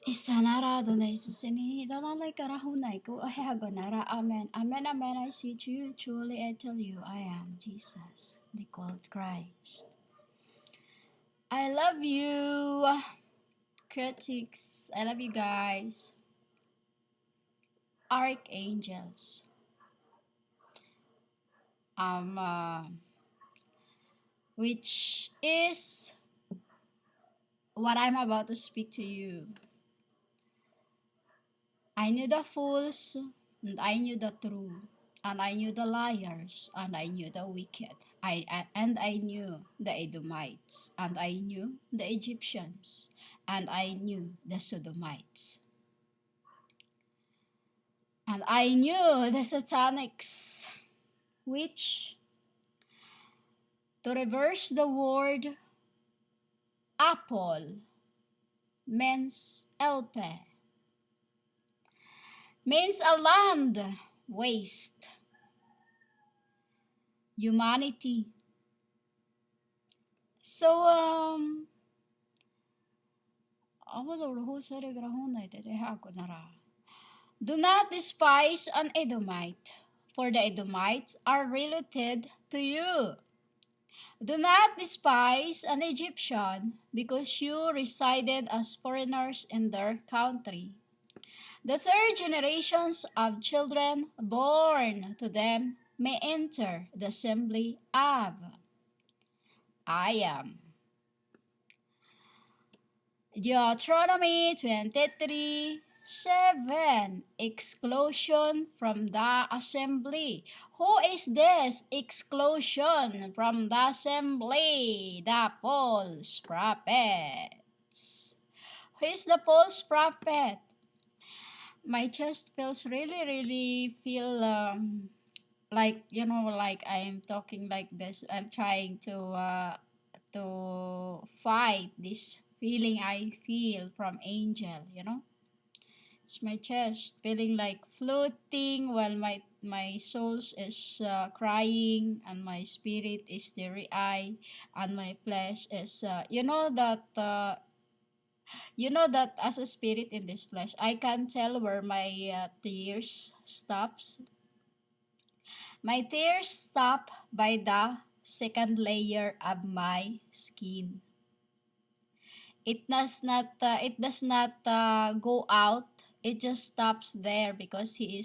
Isanara Adonai Susini, Donalai Karahunai, go Ahagonara, Amen, Amen, Amen. I see you, truly I tell you, I am Jesus, the called Christ. I love you, critics. I love you guys. Archangels. Which is what I'm about to speak to you. I knew the fools, and I knew the true, and I knew the liars, and I knew the wicked. And I knew the Edomites, and I knew the Egyptians, and I knew the Sodomites, and I knew the Satanics, which, to reverse the word apple, means elpe, means a land waste, humanity. So do not despise an Edomite, for the Edomites are related to you. Do not despise an Egyptian, because you resided as foreigners in their country. The third generations of children born to them may enter the assembly of I am. Deuteronomy 23:7. Exclusion from the assembly. Who is this exclusion from the assembly? The false prophets. Who is the false prophet? My chest feels really feel like, like I'm talking like this. I'm trying to fight this feeling I feel from angel. It's my chest feeling like floating while my soul is crying, and my spirit is teary-eyed, and my flesh is that as a spirit in this flesh, I can tell where my tears stops. My tears stop by the second layer of my skin. It does not go out. It just stops there, because he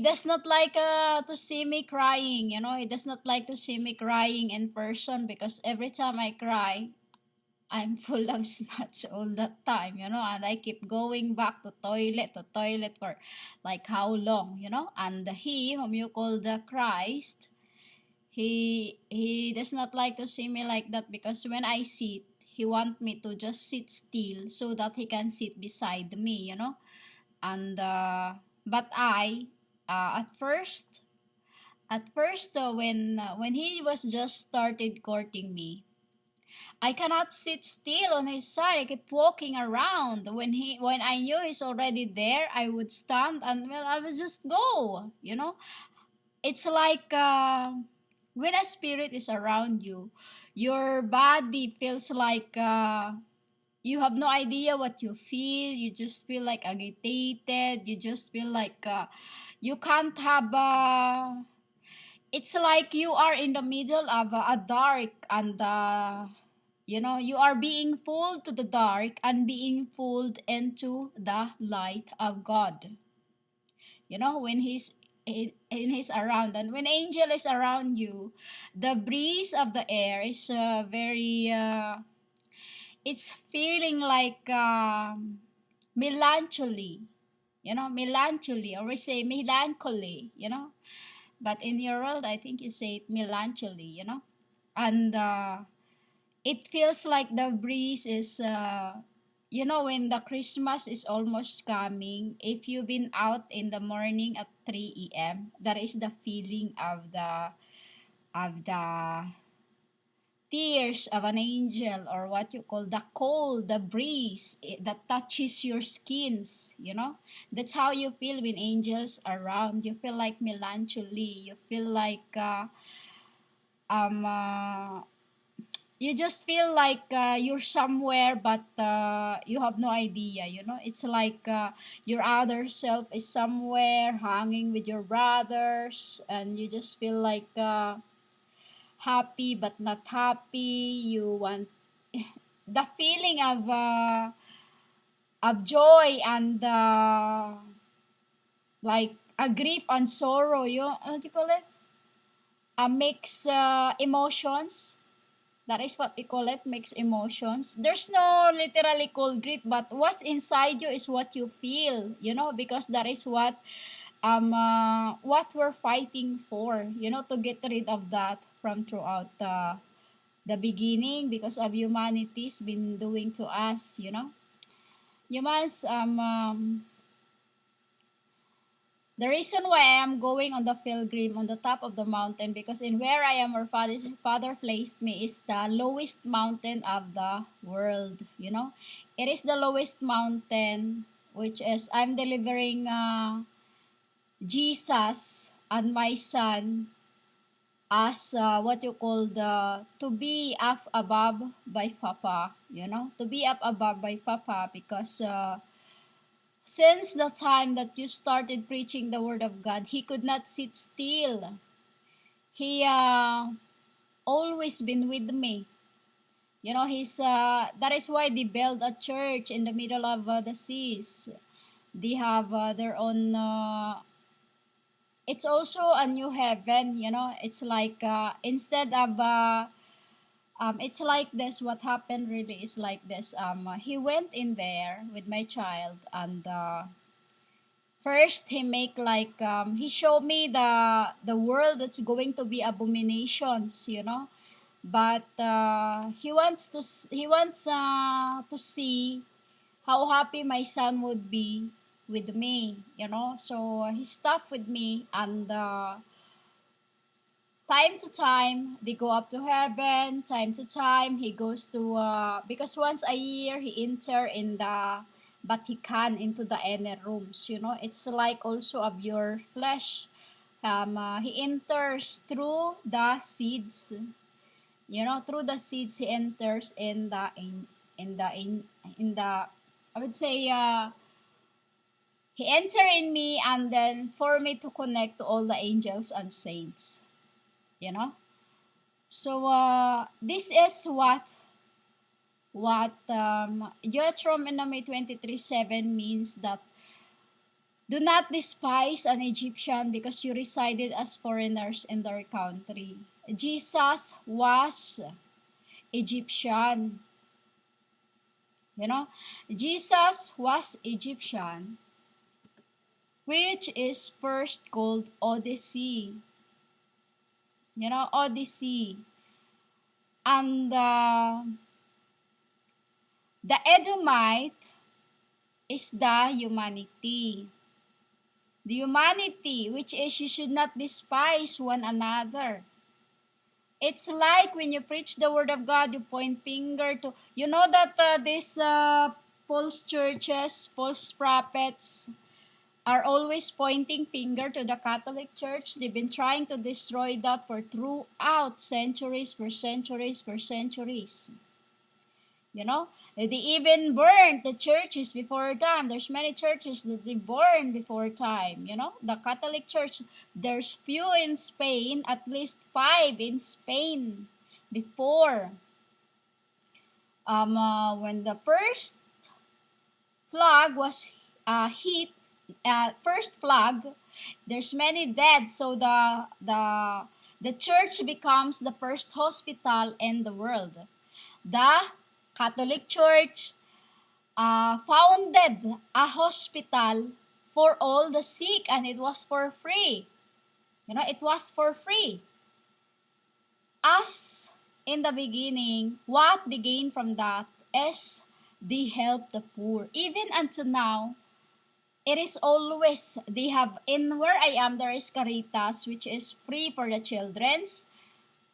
does not like to see me crying. He does not like to see me crying in person, because every time I cry, I'm full of snotch all the time, and I keep going back to toilet for like how long, and he whom you call the Christ, he does not like to see me like that, because when I sit, he want me to just sit still so that he can sit beside me, and but I at first when he was just started courting me, I cannot sit still on his side. I keep walking around. When I knew he's already there, I would stand, and I would just go. It's like when a spirit is around you, your body feels like you have no idea what you feel. You just feel like agitated. You just feel like you can't have. It's like you are in the middle of a dark, and you are being pulled to the dark and being pulled into the light of God. When he's around, and when angel is around you, the breeze of the air is very it's feeling like melancholy, melancholy, or we say melancholy, but in your world I think you say it melancholy, and it feels like the breeze is when the Christmas is almost coming, if you've been out in the morning at 3 a.m., that is the feeling of the tears of an angel, or what you call the cold, the breeze that touches your skins. That's how you feel when angels are around. You feel like melancholy. You feel like you just feel like you're somewhere, but you have no idea, you know. It's like your other self is somewhere hanging with your brothers, and you just feel like happy but not happy. You want the feeling of joy and like a grief and sorrow. You what do you call it? A mix emotions. That is what we call it, mixed emotions. There's no literally cold grief, but what's inside you is what you feel, you know, because that is what we're fighting for, you know, to get rid of that from throughout the beginning, because of humanity's been doing to us, you know. Humans the reason why I am going on the pilgrim on the top of the mountain, because in where I am, where father placed me, is the lowest mountain of the world. You know, it is the lowest mountain, which is I'm delivering Jesus and my son as what you call the to be up above by Papa. You know, to be up above by Papa, because since the time that you started preaching the word of God, he could not sit still. He always been with me. You know, he's that is why they build a church in the middle of the seas. They have their own. It's also a new heaven. You know, it's like instead of it's like this. What happened really is like this. He went in there with my child, and first he make like he showed me the world that's going to be abominations, you know. But he wants to see how happy my son would be with me, you know. So he stopped with me, and time to time they go up to heaven. Time to time he goes to because once a year he enter in the Vatican into the inner rooms, you know. It's like also of your flesh. He enters through the seeds, you know. Through the seeds he enters in the I would say he enter in me, and then for me to connect to all the angels and saints, you know. So this is what Deuteronomy 23:7 means, that do not despise an Egyptian because you resided as foreigners in their country. Jesus was Egyptian. You know, Jesus was Egyptian, which is first called Odyssey. You know, Odyssey. And the Edomite is the humanity. The humanity, which is you should not despise one another. It's like when you preach the word of God, you point finger to, you know that these false churches, false prophets are always pointing finger to the Catholic Church. They've been trying to destroy that for throughout centuries, for centuries, for centuries. You know, they even burned the churches before time. There's many churches that they burned before time. You know, the Catholic Church, there's few in Spain, at least 5 in Spain before. When the first flag was hit, first flag, there's many dead. So the church becomes the first hospital in the world. The Catholic Church founded a hospital for all the sick, and it was for free. You know, it was for free. As in the beginning, what they gain from that is they help the poor. Even until now, it is always, they have, in where I am, there is Caritas, which is free for the children's.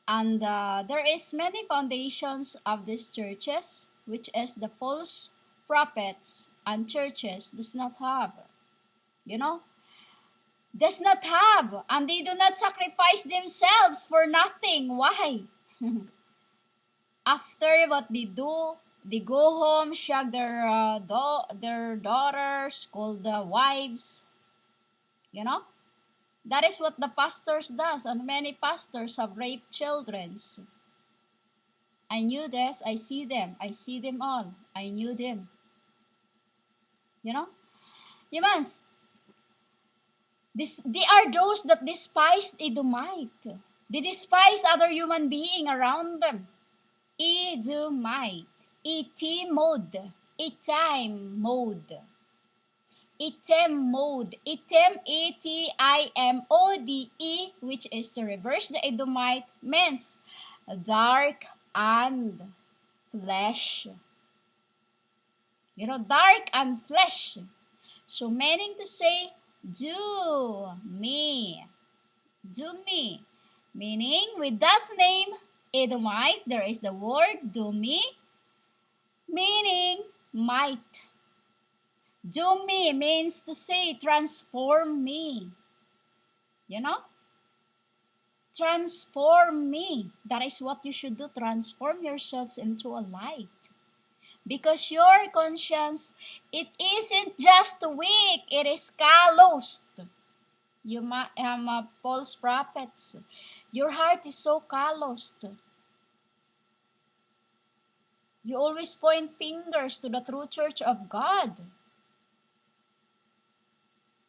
And there is many foundations of these churches, which is the false prophets and churches does not have, you know, does not have, and they do not sacrifice themselves for nothing. Why? After what they do, they go home, shag their daughters, called the wives. You know, that is what the pastors does, and many pastors have raped children. I knew this. I see them. I see them all. I knew them. You know, humans. They are those that despised Edomite. They despise other human being around them. Edomite. Etim mode. Etim mode. Etim mode. Etim, Etimode, which is to reverse the Edomite, means dark and flesh. You know, dark and flesh. So meaning to say, do me. Do me. Meaning, with that name, Edomite, there is the word do me, meaning might. Do me means to say, transform me. You know? Transform me. That is what you should do. Transform yourselves into a light. Because your conscience, it isn't just weak, it is calloused. You false prophets. Your heart is so calloused. You always point fingers to the true church of God.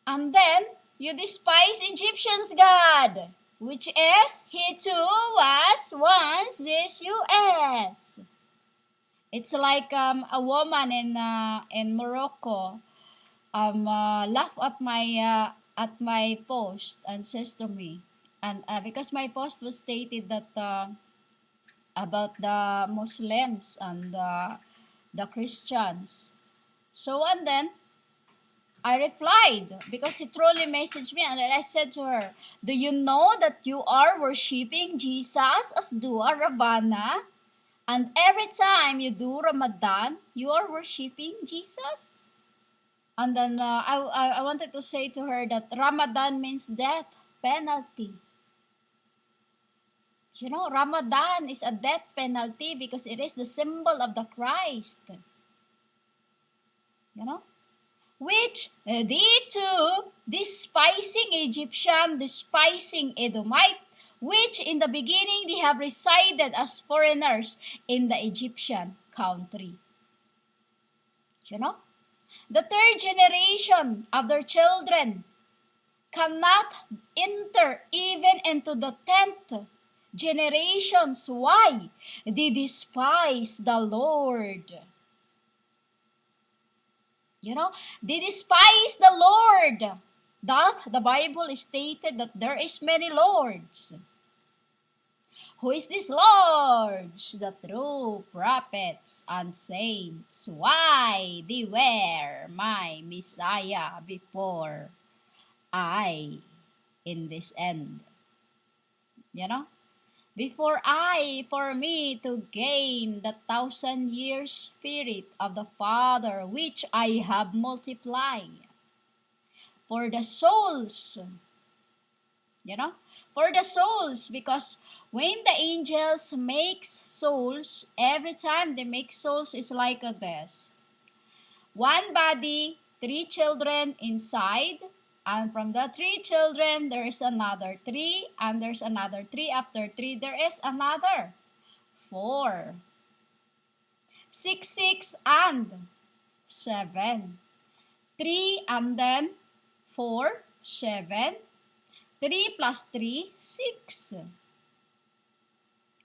And then, you despise Egyptians' God, which is, he too was once this U.S. It's like a woman in Morocco laugh at my post and says to me, and because my post was stated that about the Muslims and the Christians. So and then I replied, because he truly messaged me, and I said to her, do you know that you are worshiping Jesus as Dua Rabbana? And every time you do Ramadan, you are worshiping Jesus? And then I wanted to say to her that Ramadan means death penalty. You know, Ramadan is a death penalty because it is the symbol of the Christ. You know? Which they too, despising Egyptian, despising Edomite, which in the beginning they have resided as foreigners in the Egyptian country. You know? The third generation of their children cannot enter even into the 10th generations. Why? They despise the Lord. You know, they despise the Lord. That the Bible is stated that there is many lords. Who is this lords? The true prophets and saints. Why? They were my Messiah before I in this end. You know? For me to gain the 1,000-year spirit of the Father, which I have multiplied. For the souls, you know, for the souls, because when the angels makes souls, every time they make souls is like this. One body, 3 children inside, and from the 3 children, there is another 3, and there's another 3. After 3, there is another 4. 6, 6, and 7. 3, and then 4, 7. 3 plus 3, 6.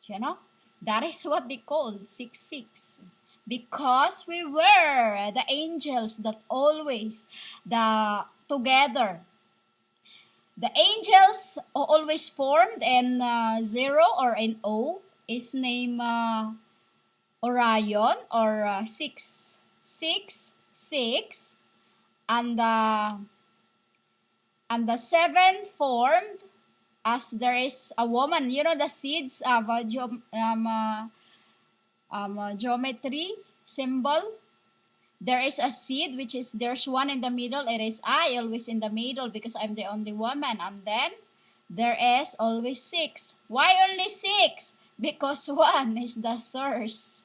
You know, that is what they call 6, 6. Because we were the angels that always together. The angels always formed in 0 or in O is named Orion or 6, 6, 6, and the 7 formed as there is a woman. You know the seeds of geometry symbol. There is a seed which is, there's one in the middle. It is I always in the middle because I'm the only woman. And then there is always 6. Why only 6? because one is the source.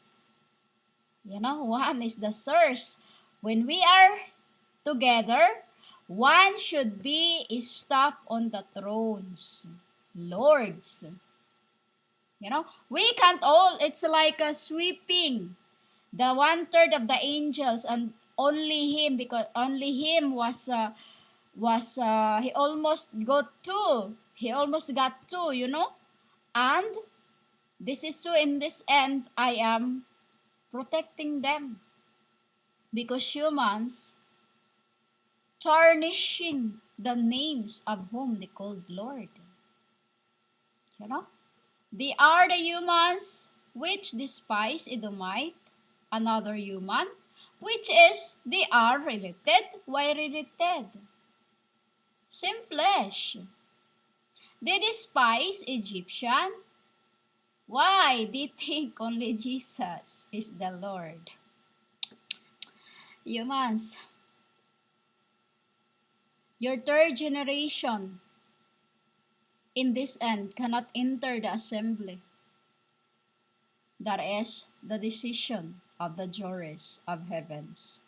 One is the source. When we are together, one should be stopped on the thrones, lords. We can't all, it's like a sweeping the one third of the angels, and only him, because only him he almost got two, and this is so in this end I am protecting them, because humans tarnishing the names of whom they called Lord. You know? They are the humans which despise Edomite, another human, which is they are related. Why related? Same flesh. They despise Egyptian. Why? They think only Jesus is the Lord. Humans, your third generation in this end cannot enter the assembly. That is the decision of the juries of heavens.